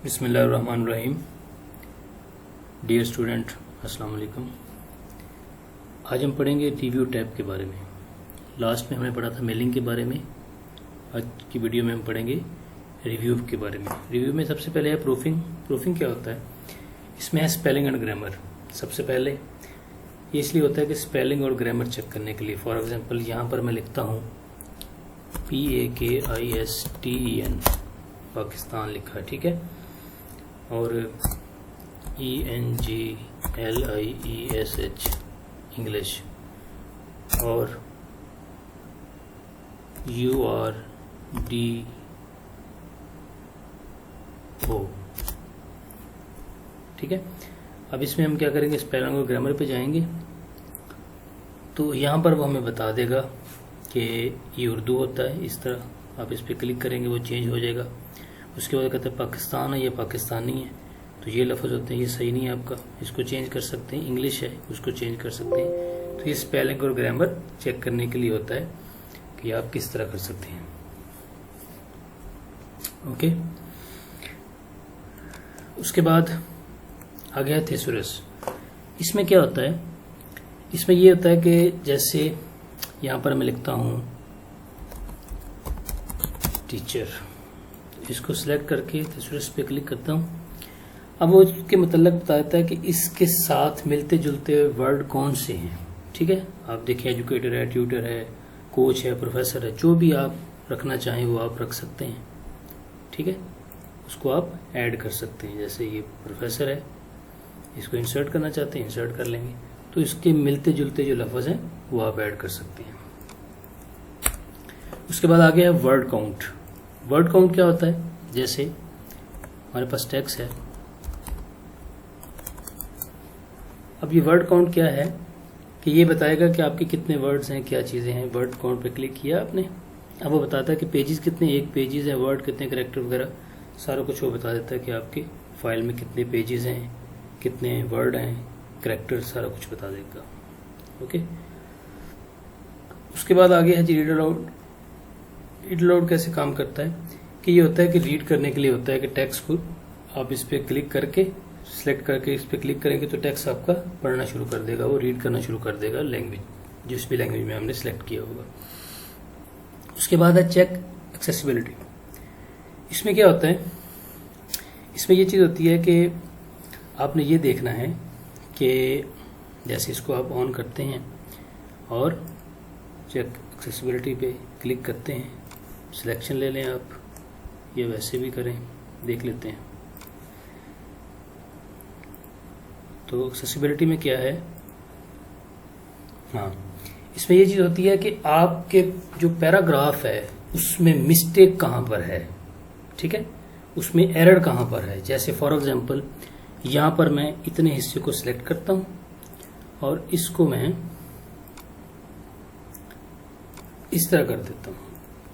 बिस्मिल्लाहिर्रहमानिर्रहीम। Dear student, अस्सलाम वालेकुम। आज हम पढ़ेंगे रिव्यू टैब के बारे में। लास्ट में हमने पढ़ा था मेलिंग के बारे में। आज की वीडियो में हम पढ़ेंगे रिव्यू के बारे में। रिव्यू में सबसे पहले है प्रूफिंग। प्रूफिंग क्या होता है? इसमें है स्पेलिंग एंड ग्रामर। सबसे पहले ये इसलिए होता है कि स्पेलिंग और ग्रामर चेक करने के लिए। फॉर एग्जांपल यहाँ पर मैं लिखता हूँ PAKISTEN, पाकिस्तान लिखा है, ठीक है, और ENGLIESH इंग्लिश, और URDO, ठीक है। अब इसमें हम क्या करेंगे, स्पेलिंग और ग्रामर पे जाएंगे तो यहाँ पर वो हमें बता देगा कि ये उर्दू होता है, इस तरह आप इस पर क्लिक करेंगे वो चेंज हो जाएगा। उसके बाद कहते हैं पाकिस्तान है, ये पाकिस्तानी है, तो ये लफ्ज़ होते हैं, ये सही नहीं है आपका, इसको चेंज कर सकते हैं। इंग्लिश है, उसको चेंज कर सकते हैं। तो ये स्पेलिंग और ग्रामर चेक करने के लिए होता है कि आप किस तरह कर सकते हैं। ओके, उसके बाद आ गया थेसोरस। इसमें क्या होता है? इसमें ये होता है कि जैसे यहाँ पर मैं लिखता हूँ टीचर, इसको सिलेक्ट करके थेसोरस पे क्लिक करता हूँ। अब वो उसके मतलब बताता है कि इसके साथ मिलते जुलते वर्ड कौन से हैं, ठीक है। आप देखिए एजुकेटर है, ट्यूटर है, कोच है, प्रोफेसर है, जो भी आप रखना चाहें वो आप रख सकते हैं, ठीक है। उसको आप ऐड कर सकते हैं। जैसे ये प्रोफेसर है, इसको इंसर्ट करना चाहते हैं, इंसर्ट कर लेंगे। तो इसके मिलते जुलते जो लफ्ज़ हैं वो आप ऐड कर सकते हैं। उसके बाद आ गया वर्ड काउंट। वर्ड काउंट क्या होता है? जैसे हमारे पास टेक्स्ट है। अब ये वर्ड काउंट क्या है कि ये बताएगा कि आपके कितने वर्ड्स हैं, क्या चीज़ें हैं। वर्ड काउंट पे क्लिक किया आपने, अब वो बताता है कि पेजेस कितने, एक पेजेस है, वर्ड कितने, कैरेक्टर वगैरह सारा कुछ वो बता देता है कि आपके फाइल में कितने पेजेस हैं, कितने वर्ड हैं, कैरेक्टर, सारा कुछ बता देगा। ओके, उसके बाद आगे है जी रीड अलाउड। रीड अलाउड कैसे काम करता है कि ये होता है कि रीड करने के लिए होता है कि टेक्स्ट को आप इस पर क्लिक करके, सिलेक्ट करके इस पर क्लिक करेंगे तो टेक्स्ट आपका पढ़ना शुरू कर देगा, वो रीड करना शुरू कर देगा लैंग्वेज, जिस भी लैंग्वेज में हमने सिलेक्ट किया होगा। उसके बाद है चेक एक्सेसिबिलिटी। इसमें क्या होता है? इसमें ये चीज़ होती है कि आपने ये देखना है कि जैसे इसको आप ऑन करते हैं और चेक एक्सेसिबिलिटी पे क्लिक करते हैं, सिलेक्शन ले लें आप, या वैसे भी करें, देख लेते हैं। तो एक्सेसिबिलिटी में क्या है? हाँ, इसमें ये चीज़ होती है कि आपके जो पैराग्राफ है उसमें मिस्टेक कहाँ पर है, ठीक है, उसमें एरर कहाँ पर है। जैसे फॉर एग्जांपल यहाँ पर मैं इतने हिस्से को सिलेक्ट करता हूँ और इसको मैं इस तरह कर देता हूँ,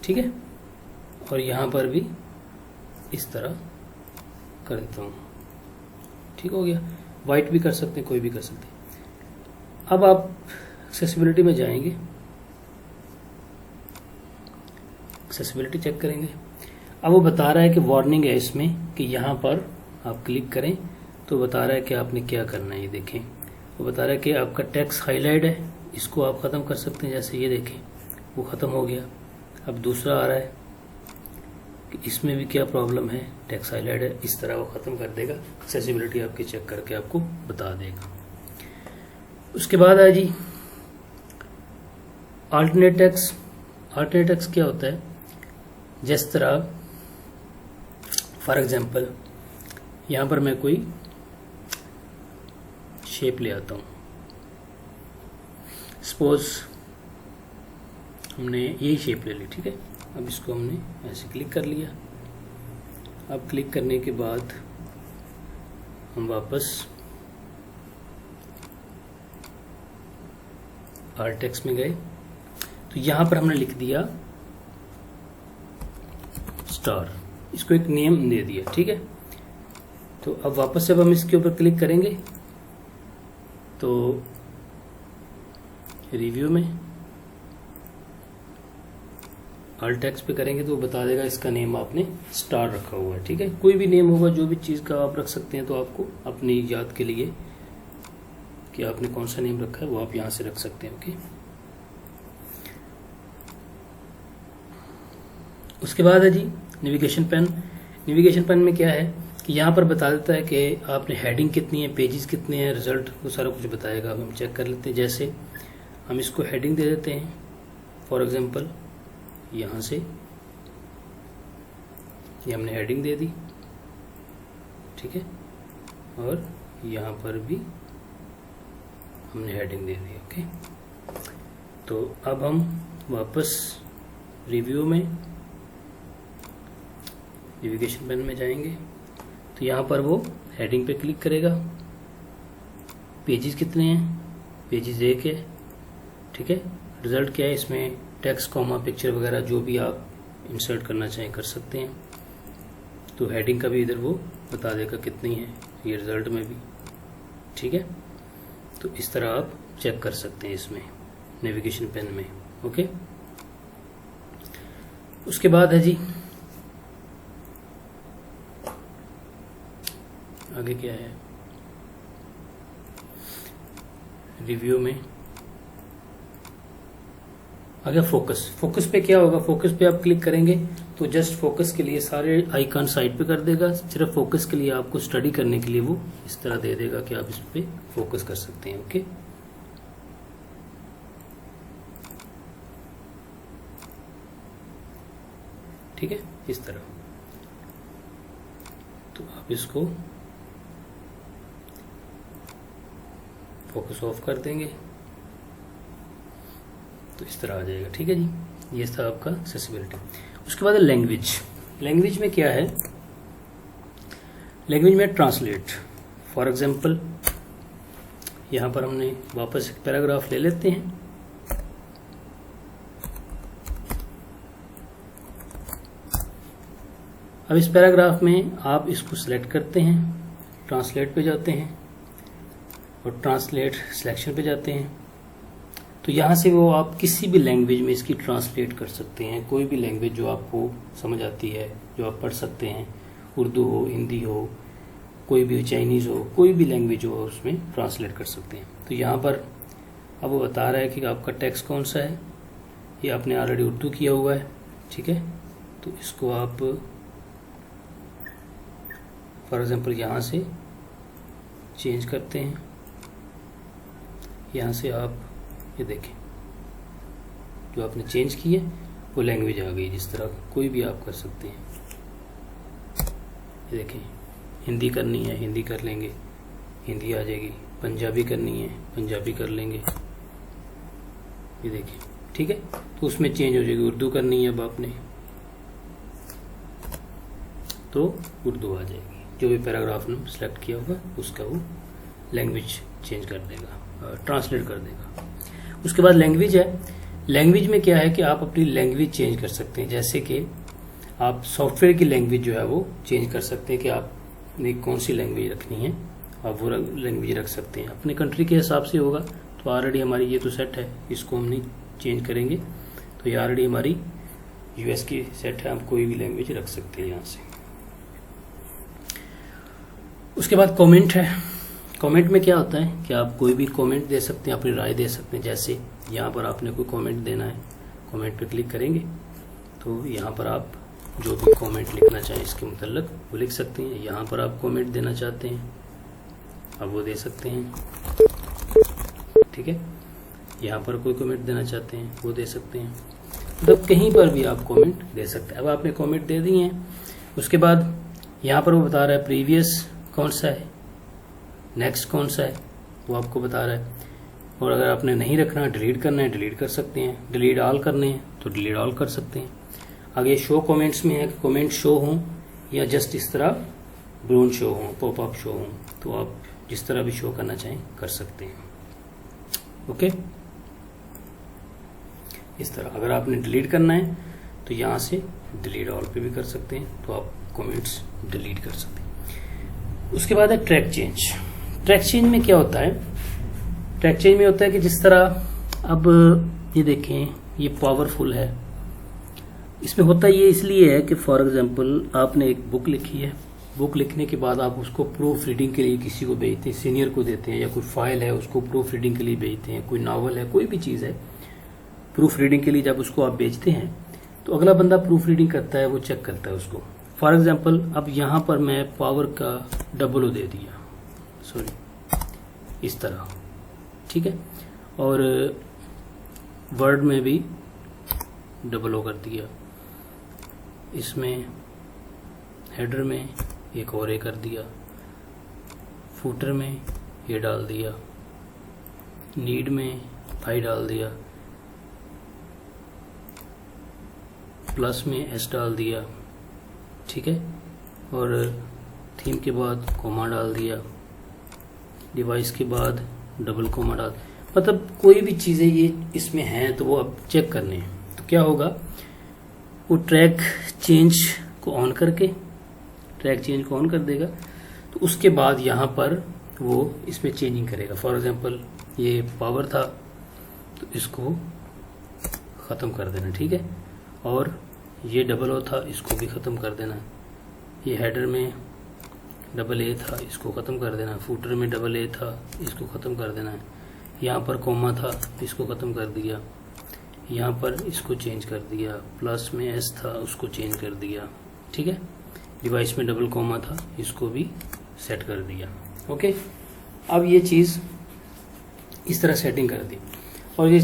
ठीक है, और यहाँ पर भी इस तरह कर देता हूँ, ठीक हो गया। वाइट भी कर सकते हैं, कोई भी कर सकते हैं। अब आप एक्सेसिबिलिटी में जाएंगे, एक्सेसिबिलिटी चेक करेंगे। अब वो बता रहा है कि वार्निंग है इसमें कि यहाँ पर आप क्लिक करें तो बता रहा है कि आपने क्या करना है। ये देखें, वो बता रहा है कि आपका टेक्स्ट हाईलाइट है, इसको आप ख़त्म कर सकते हैं। जैसे ये देखें, वो ख़त्म हो गया। अब दूसरा आ रहा है कि इसमें भी क्या प्रॉब्लम है, टेक्स्ट हाईलाइट है, इस तरह वो ख़त्म कर देगा। एक्सेसिबिलिटी आपकी चेक करके आपको बता देगा। उसके बाद है जी अल्टरनेट टेक्स्ट। अल्टरनेट टेक्स्ट क्या होता है? जिस तरह फॉर एग्जांपल यहाँ पर मैं कोई शेप ले आता हूँ, सपोज हमने यही शेप ले ली, ठीक है। अब इसको हमने ऐसे क्लिक कर लिया। अब क्लिक करने के बाद हम वापस आर्ट टेक्स्ट में गए तो यहाँ पर हमने लिख दिया स्टार, इसको एक नेम दे दिया, ठीक है। तो अब वापस जब हम इसके ऊपर क्लिक करेंगे तो रिव्यू में ऑल टेक्स्ट पे करेंगे तो वो बता देगा इसका नेम आपने स्टार रखा हुआ है। ठीक है, कोई भी नेम होगा जो भी चीज़ का आप रख सकते हैं, तो आपको अपनी याद के लिए कि आपने कौन सा नेम रखा है वो आप यहाँ से रख सकते हैं। ओके, उसके बाद है जी नेविगेशन पेन। नेविगेशन पेन में क्या है कि यहाँ पर बता देता है कि आपने हेडिंग कितनी है, पेजेस कितने हैं, रिजल्ट, वो सारा कुछ बताएगा। अब हम चेक कर लेते हैं। जैसे हम इसको हेडिंग दे देते हैं, फॉर एग्जांपल यहाँ से ये हमने हेडिंग दे दी। ठीक है, और यहाँ पर भी हमने हेडिंग दे दी। ओके, तो अब हम वापस रिव्यू में नेविगेशन पेन में जाएंगे तो यहाँ पर वो हेडिंग पे क्लिक करेगा। पेजेस कितने हैं, पेजेस 1 है। ठीक है, रिजल्ट क्या है, इसमें टेक्स्ट, कॉमा, पिक्चर वगैरह जो भी आप इंसर्ट करना चाहें कर सकते हैं। तो हेडिंग का भी इधर वो बता देगा कितनी है, ये रिजल्ट में भी। ठीक है, तो इस तरह आप चेक कर सकते हैं इसमें नेविगेशन पेन में। ओके, उसके बाद है जी आगे क्या है, रिव्यू में आगे फोकस। फोकस पे क्या होगा, फोकस पे आप क्लिक करेंगे तो जस्ट फोकस के लिए सारे आइकन साइड पे कर देगा। सिर्फ फोकस के लिए आपको स्टडी करने के लिए वो इस तरह दे देगा कि आप इस पे फोकस कर सकते हैं। ओके, ठीक है, इस तरह। तो आप इसको फोकस ऑफ कर देंगे तो इस तरह आ जाएगा। ठीक है जी, ये था आपका एक्सेसिबिलिटी। उसके बाद लैंग्वेज। लैंग्वेज में क्या है, लैंग्वेज में ट्रांसलेट। फॉर एग्जांपल यहां पर हमने वापस एक पैराग्राफ ले लेते हैं। अब इस पैराग्राफ में आप इसको सिलेक्ट करते हैं, ट्रांसलेट पे जाते हैं और ट्रांसलेट सिलेक्शन पे जाते हैं। तो यहाँ से वो आप किसी भी लैंग्वेज में इसकी ट्रांसलेट कर सकते हैं। कोई भी लैंग्वेज जो आपको समझ आती है, जो आप पढ़ सकते हैं, उर्दू हो, हिंदी हो, कोई भी चाइनीज़ हो, कोई भी लैंग्वेज हो उसमें ट्रांसलेट कर सकते हैं। तो यहाँ पर अब वो बता रहा है कि आपका टेक्स्ट कौन सा है। ये आपने ऑलरेडी उर्दू किया हुआ है। ठीक है, तो इसको आप फॉर एग्जांपल यहाँ से चेंज करते हैं। यहाँ से आप ये देखें जो आपने चेंज की है वो लैंग्वेज आ गई। जिस तरह कोई भी आप कर सकते हैं। ये देखें, हिंदी करनी है हिंदी कर लेंगे, हिंदी आ जाएगी। पंजाबी करनी है पंजाबी कर लेंगे। ये देखें, ठीक है, तो उसमें चेंज हो जाएगी। उर्दू करनी है अब आपने तो उर्दू आ जाएगी। जो भी पैराग्राफ ने सेलेक्ट किया होगा उसका वो लैंग्वेज चेंज कर देगा, ट्रांसलेट कर देगा। उसके बाद लैंग्वेज है। लैंग्वेज में क्या है कि आप अपनी लैंग्वेज चेंज कर सकते हैं। जैसे कि आप सॉफ्टवेयर की लैंग्वेज जो है वो चेंज कर सकते हैं कि आपने कौन सी लैंग्वेज रखनी है, आप वो लैंग्वेज रख सकते हैं। अपने कंट्री के हिसाब से होगा। तो ऑलरेडी हमारी ये तो सेट है, इसको हम नहीं चेंज करेंगे। तो ये ऑलरेडी हमारी यूएस की सेट है, आप कोई भी लैंग्वेज रख सकते हैं यहाँ से। उसके बाद कमेंट है। कमेंट में क्या होता है कि आप कोई भी कमेंट दे सकते हैं, अपनी राय दे सकते हैं। जैसे यहाँ पर आपने कोई कमेंट देना है, कमेंट पे क्लिक करेंगे तो यहाँ पर आप जो भी कमेंट लिखना चाहें इसके मुतल्लिक वो लिख सकते हैं। यहाँ पर आप कमेंट देना चाहते हैं अब वो दे सकते हैं। ठीक है, यहाँ पर कोई कमेंट देना चाहते हैं वो दे सकते हैं। मतलब कहीं पर भी आप कमेंट दे सकते हैं। अब आपने कमेंट दे दिए हैं। उसके बाद यहाँ पर वो बता रहा है प्रीवियस कौन सा है, नेक्स्ट कौन सा है, वो आपको बता रहा है। और अगर आपने नहीं रखना, डिलीट करना है, डिलीट कर सकते हैं। डिलीट ऑल करने हैं तो डिलीट ऑल कर सकते हैं। आगे शो कमेंट्स में है कि कमेंट शो हों या जस्ट इस तरह ब्राउन शो हों, पॉपअप शो हों, तो आप जिस तरह भी शो करना चाहें कर सकते हैं। ओके, इस तरह। अगर आपने डिलीट करना है तो यहाँ से डिलीट ऑल पे भी कर सकते हैं, तो आप कमेंट्स डिलीट कर सकते हैं। उसके बाद है ट्रैक चेंज। ट्रैक चेंज में क्या होता है, ट्रैक चेंज में होता है कि जिस तरह अब ये देखें ये पावरफुल है। इसमें होता ये इसलिए है कि फॉर एग्जांपल आपने एक बुक लिखी है, बुक लिखने के बाद आप उसको प्रूफ रीडिंग के लिए किसी को भेजते हैं, सीनियर को देते हैं, या कोई फाइल है उसको प्रूफ रीडिंग के लिए भेजते हैं, कोई नावल है, कोई भी चीज़ है प्रूफ रीडिंग के लिए जब उसको आप भेजते हैं तो अगला बंदा प्रूफ रीडिंग करता है, वो चेक करता है उसको। फॉर एग्जांपल अब यहाँ पर मैं पावर का डबल दे दिया, सॉरी इस तरह, ठीक है, और वर्ड में भी डबल कर दिया, इसमें हेडर में एक और ए कर दिया, फूटर में ये डाल दिया, नीड में आई डाल दिया, प्लस में एस डाल दिया, ठीक है, और थीम के बाद कोमा डाल दिया, डिवाइस के बाद डबल कोमा डाल, मतलब कोई भी चीज़ें ये इसमें हैं तो वो अब चेक करने हैं। तो क्या होगा, वो ट्रैक चेंज को ऑन करके ट्रैक चेंज को ऑन कर देगा, तो उसके बाद यहाँ पर वो इसमें चेंजिंग करेगा। फॉर एग्जांपल ये पावर था तो इसको ख़त्म कर देना, ठीक है, और ये डबल ओ था इसको भी ख़त्म कर देना, ये हेडर में डबल ए था इसको ख़त्म कर देना, फूटर में डबल ए था इसको ख़त्म कर देना है, यहाँ पर कोमा था इसको ख़त्म कर दिया, यहाँ पर इसको चेंज कर दिया, प्लस में एस था उसको चेंज कर दिया, ठीक है, डिवाइस में डबल कोमा था इसको भी सेट कर दिया। ओके, अब ये चीज़ इस तरह सेटिंग कर दी, और ये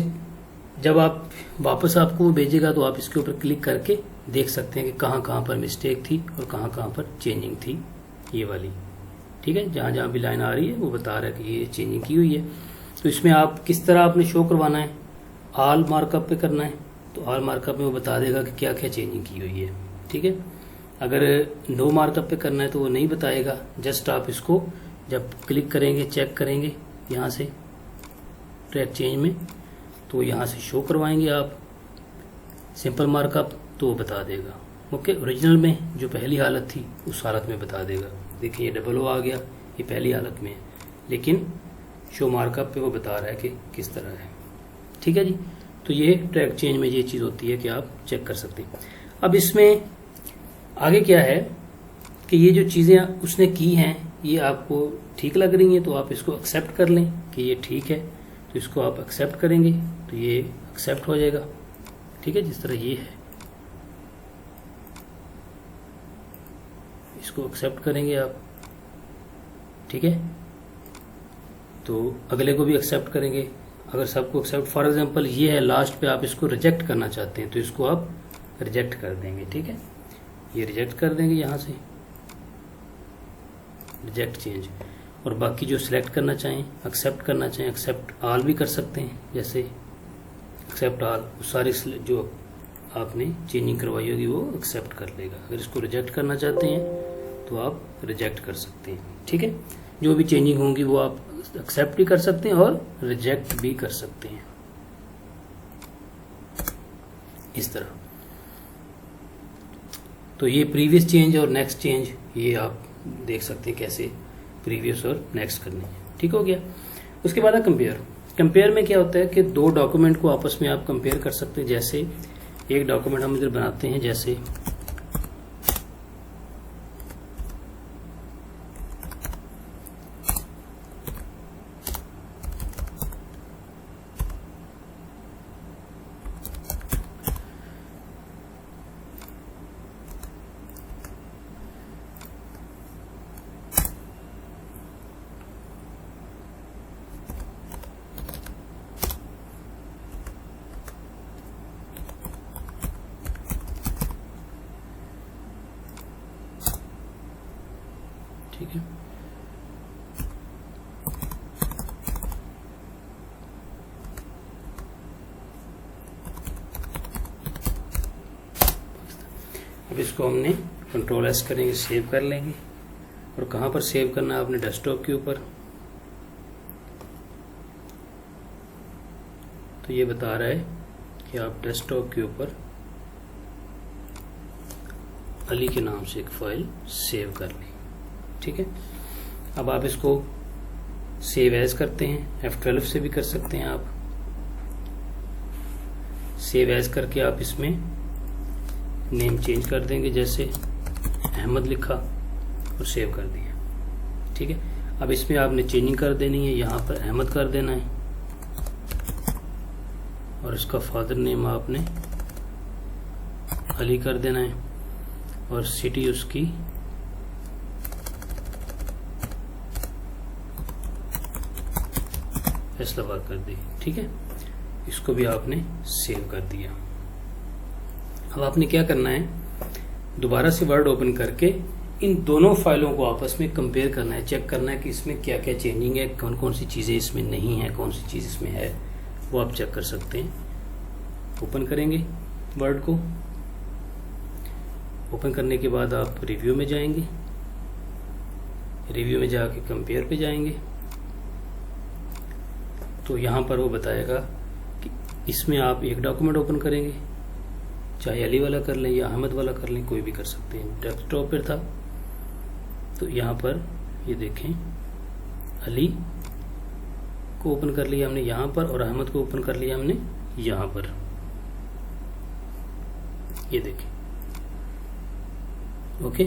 जब आप वापस आपको भेजेगा तो आप इसके ऊपर क्लिक करके देख सकते हैं कि कहाँ कहाँ पर मिस्टेक थी और कहाँ कहाँ पर चेंजिंग थी, ये वाली, ठीक है, जहाँ जहाँ भी लाइन आ रही है वो बता रहा है कि ये चेंजिंग की हुई है। तो इसमें आप किस तरह आपने शो करवाना है, ऑल मार्कअप पे करना है तो ऑल मार्कअप में वो बता देगा कि क्या क्या चेंजिंग की हुई है, ठीक है। अगर नो मार्कअप पे करना है तो वो नहीं बताएगा, जस्ट आप इसको जब क्लिक करेंगे चेक करेंगे यहाँ से ट्रैक चेंज में तो यहाँ से शो करवाएंगे आप सिंपल मार्कअप तो वो बता देगा। ओके, ओरिजिनल में जो पहली हालत थी उस हालत में बता देगा, देखिए ये डबल ओ आ गया, ये पहली हालत में है, लेकिन शो मार्कअप पे वो बता रहा है कि किस तरह है, ठीक है जी। तो ये ट्रैक चेंज में ये चीज़ होती है कि आप चेक कर सकते हैं। अब इसमें आगे क्या है कि ये जो चीज़ें उसने की हैं ये आपको ठीक लग रही हैं तो आप इसको एक्सेप्ट कर लें कि ये ठीक है, तो इसको आप एक्सेप्ट करेंगे तो ये एक्सेप्ट हो जाएगा, ठीक है, जिस तरह ये है इसको एक्सेप्ट करेंगे आप, ठीक है, तो अगले को भी एक्सेप्ट करेंगे। अगर सबको एक्सेप्ट, फॉर एग्जांपल ये है लास्ट पे, आप इसको रिजेक्ट करना चाहते हैं तो इसको आप रिजेक्ट कर देंगे, ठीक है, ये रिजेक्ट कर देंगे यहाँ से रिजेक्ट चेंज, और बाकी जो सिलेक्ट करना चाहें एक्सेप्ट करना चाहें एक्सेप्ट ऑल भी कर सकते हैं, जैसे एक्सेप्ट ऑल, वो सारी जो आपने चेंजिंग करवाई होगी वो एक्सेप्ट कर लेगा। अगर इसको रिजेक्ट करना चाहते हैं तो आप रिजेक्ट कर सकते हैं, ठीक है, जो भी चेंजिंग होंगी वो आप एक्सेप्ट भी कर सकते हैं और रिजेक्ट भी कर सकते हैं, इस तरह। तो ये प्रीवियस चेंज और नेक्स्ट चेंज ये आप देख सकते हैं कैसे प्रीवियस और नेक्स्ट करनी है, ठीक हो गया। उसके बाद है कंपेयर। कंपेयर में क्या होता है कि दो डॉक्यूमेंट को आपस में आप कंपेयर कर सकते हैं। जैसे एक डॉक्यूमेंट हम इधर बनाते हैं, जैसे ठीक है, अब इसको हमने कंट्रोल एस करेंगे, सेव कर लेंगे। और कहाँ पर सेव करना है, अपने डेस्कटॉप के ऊपर। तो ये बता रहा है कि आप डेस्कटॉप के ऊपर अली के नाम से एक फाइल सेव कर लें, ठीक है। अब आप इसको सेव एज करते हैं, F12 से भी कर सकते हैं आप। सेव एज करके आप इसमें नेम चेंज कर देंगे, जैसे अहमद लिखा और सेव कर दिया। ठीक है, अब इसमें आपने चेंजिंग कर देनी है, यहाँ पर अहमद कर देना है और इसका फादर नेम आपने अली कर देना है और सिटी उसकी फैसलाबाद कर दी। ठीक है, इसको भी आपने सेव कर दिया। अब आपने क्या करना है, दोबारा से वर्ड ओपन करके इन दोनों फाइलों को आपस में कंपेयर करना है, चेक करना है कि इसमें क्या क्या चेंजिंग है, कौन कौन सी चीजें इसमें नहीं है, कौन सी चीज इसमें है, वो आप चेक कर सकते हैं। ओपन करेंगे वर्ड को, ओपन करने के बाद आप रिव्यू में जाएंगे, रिव्यू में जाके कंपेयर पे जाएंगे तो यहाँ पर वो बताएगा कि इसमें आप एक डॉक्यूमेंट ओपन करेंगे, चाहे अली वाला कर लें या अहमद वाला कर लें, कोई भी कर सकते हैं। डेस्कटॉप पर था तो यहाँ पर ये देखें अली को ओपन कर लिया हमने यहाँ पर और अहमद को ओपन कर लिया हमने यहाँ पर, ये देखें। ओके,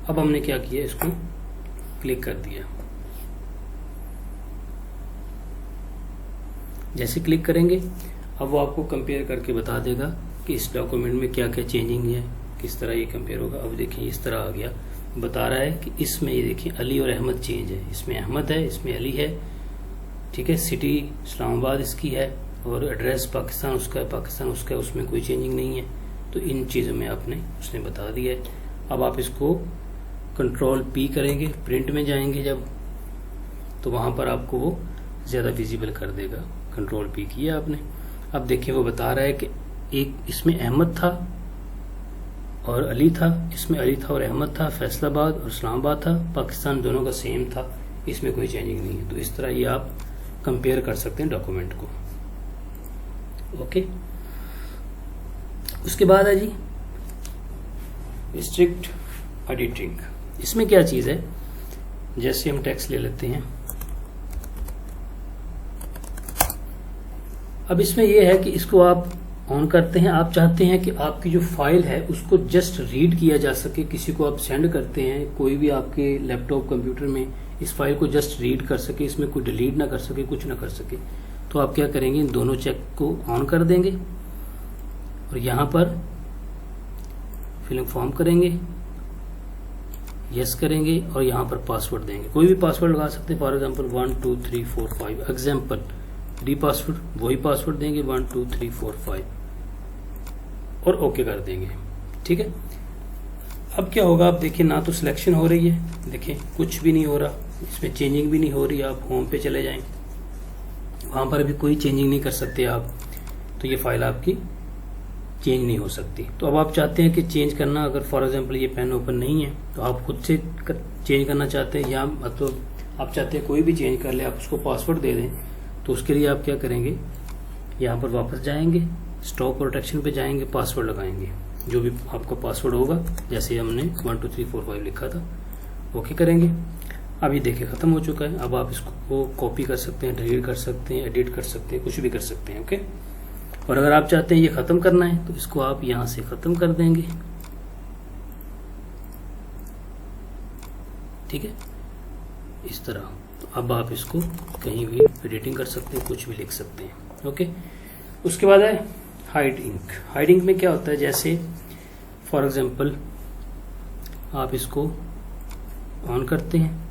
अब हमने क्या किया, इसको क्लिक कर दिया। जैसे क्लिक करेंगे अब वो आपको कंपेयर करके बता देगा कि इस डॉक्यूमेंट में क्या क्या चेंजिंग है, किस तरह ये कंपेयर होगा। अब देखिए इस तरह आ गया, बता रहा है कि इसमें ये देखिए अली और अहमद चेंज है, इसमें अहमद है, इसमें अली है। ठीक है, सिटी इस्लामाबाद इसकी है और एड्रेस पाकिस्तान उसका है, पाकिस्तान उसका है, उसमें कोई चेंजिंग नहीं है। तो इन चीज़ों में आपने उसने बता दिया है। अब आप इसको कंट्रोल पी करेंगे, प्रिंट में जाएंगे जब, तो वहां पर आपको वो ज़्यादा विजिबल कर देगा। कंट्रोल पी किया आपने। अब देखिए वो बता रहा है कि एक इसमें अहमद था और अली था, इसमें अली था और अहमद था, फैसलाबाद और इस्लामाबाद था, पाकिस्तान दोनों का सेम था, इसमें कोई चेंजिंग नहीं है। तो इस तरह ये आप कंपेयर कर सकते हैं डॉक्यूमेंट को। ओके, उसके बाद है जी स्ट्रिक्ट एडिटिंग। इसमें क्या चीज है, जैसे हम टेक्स्ट ले लेते हैं। अब इसमें यह है कि इसको आप ऑन करते हैं, आप चाहते हैं कि आपकी जो फाइल है उसको जस्ट रीड किया जा सके, किसी को आप सेंड करते हैं, कोई भी आपके लैपटॉप कंप्यूटर में इस फाइल को जस्ट रीड कर सके, इसमें कोई डिलीट ना कर सके, कुछ ना कर सके। तो आप क्या करेंगे, इन दोनों चेक को ऑन कर देंगे और यहां पर फिलिंग फॉर्म करेंगे, यस करेंगे और यहां पर पासवर्ड देंगे। कोई भी पासवर्ड लगा सकते हैं, फॉर एग्जांपल 1 2 3 4 5 एग्जांपल। री पासवर्ड वही पासवर्ड देंगे 1 2 3 4 5 और ओके कर देंगे। ठीक है, अब क्या होगा, आप देखिए ना तो सिलेक्शन हो रही है, देखिए कुछ भी नहीं हो रहा, इसमें चेंजिंग भी नहीं हो रही। आप होम पे चले जाएं, वहां पर भी कोई चेंजिंग नहीं कर सकते आप, तो ये फाइल आपकी चेंज नहीं हो सकती। तो अब आप चाहते हैं कि चेंज करना, अगर फॉर एग्जांपल ये पेन ओपन नहीं है तो आप खुद से चेंज करना चाहते हैं, या मतलब आप चाहते हैं कोई भी चेंज कर ले, आप उसको पासवर्ड दे दें, तो उसके लिए आप क्या करेंगे, यहाँ पर वापस जाएंगे, स्टॉप प्रोटेक्शन पे जाएंगे, पासवर्ड लगाएंगे, जो भी आपका पासवर्ड होगा, जैसे हमने 1 2 3 4 5 लिखा था, ओके करेंगे। अब ये देखिए खत्म हो चुका है। अब आप इसको कॉपी कर सकते हैं, डिलीट कर सकते हैं, एडिट कर सकते हैं, कुछ भी कर सकते हैं। ओके, और अगर आप चाहते हैं ये खत्म करना है तो इसको आप यहां से खत्म कर देंगे। ठीक है, इस तरह। तो अब आप इसको कहीं भी एडिटिंग कर सकते हैं, कुछ भी लिख सकते हैं। ओके, उसके बाद है हाइड इंक। हाइड इंक में क्या होता है, जैसे फॉर एग्जांपल आप इसको ऑन करते हैं,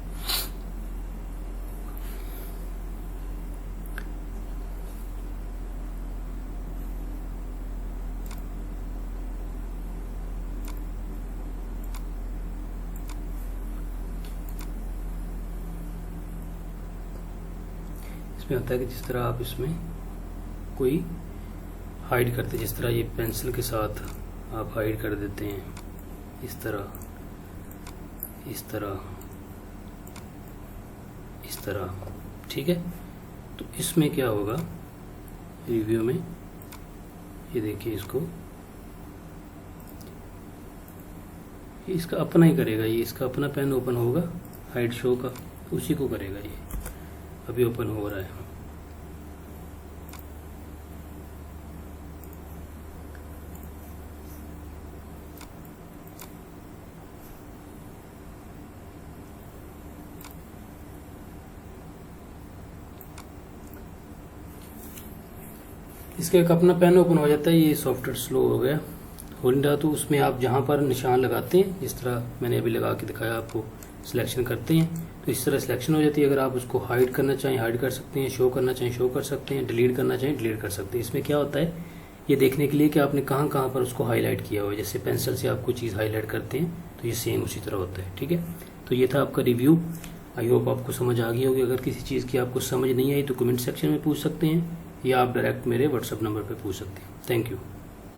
इसमें होता है कि जिस तरह आप इसमें कोई हाइड करते हैं, जिस तरह ये पेंसिल के साथ आप हाइड कर देते हैं, इस तरह इस तरह इस तरह। ठीक है, तो इसमें क्या होगा, रिव्यू में ये देखिए, इसको ये इसका अपना ही करेगा, ये इसका अपना पेन ओपन होगा हाइड शो का, उसी को करेगा। ये अभी ओपन हो रहा है। इसका एक अपना पेन ओपन हो जाता है। ये सॉफ्टवेयर स्लो हो गया, हो नहीं रहा, तो उसमें आप जहाँ पर निशान लगाते हैं, जिस तरह मैंने अभी लगा के दिखाया आपको, सिलेक्शन करते हैं तो इस तरह सिलेक्शन हो जाती है। अगर आप उसको हाइड करना चाहें हाइड कर सकते हैं, शो करना चाहें शो कर सकते हैं, डिलीट करना चाहें डिलीट कर सकते हैं। इसमें क्या होता है, ये देखने के लिए कि आपने कहाँ कहाँ पर उसको हाईलाइट किया हुआ है। जैसे पेंसिल से आप कोई चीज़ हाईलाइट करते हैं तो ये सेम उसी तरह होता है। ठीक है, तो ये था आपका रिव्यू। आई होप आपको समझ आ गई होगी। अगर किसी चीज़ की आपको समझ नहीं आई तो कमेंट सेक्शन में पूछ सकते हैं, या आप डायरेक्ट मेरे व्हाट्सएप नंबर पर पूछ सकते हैं। Thank you.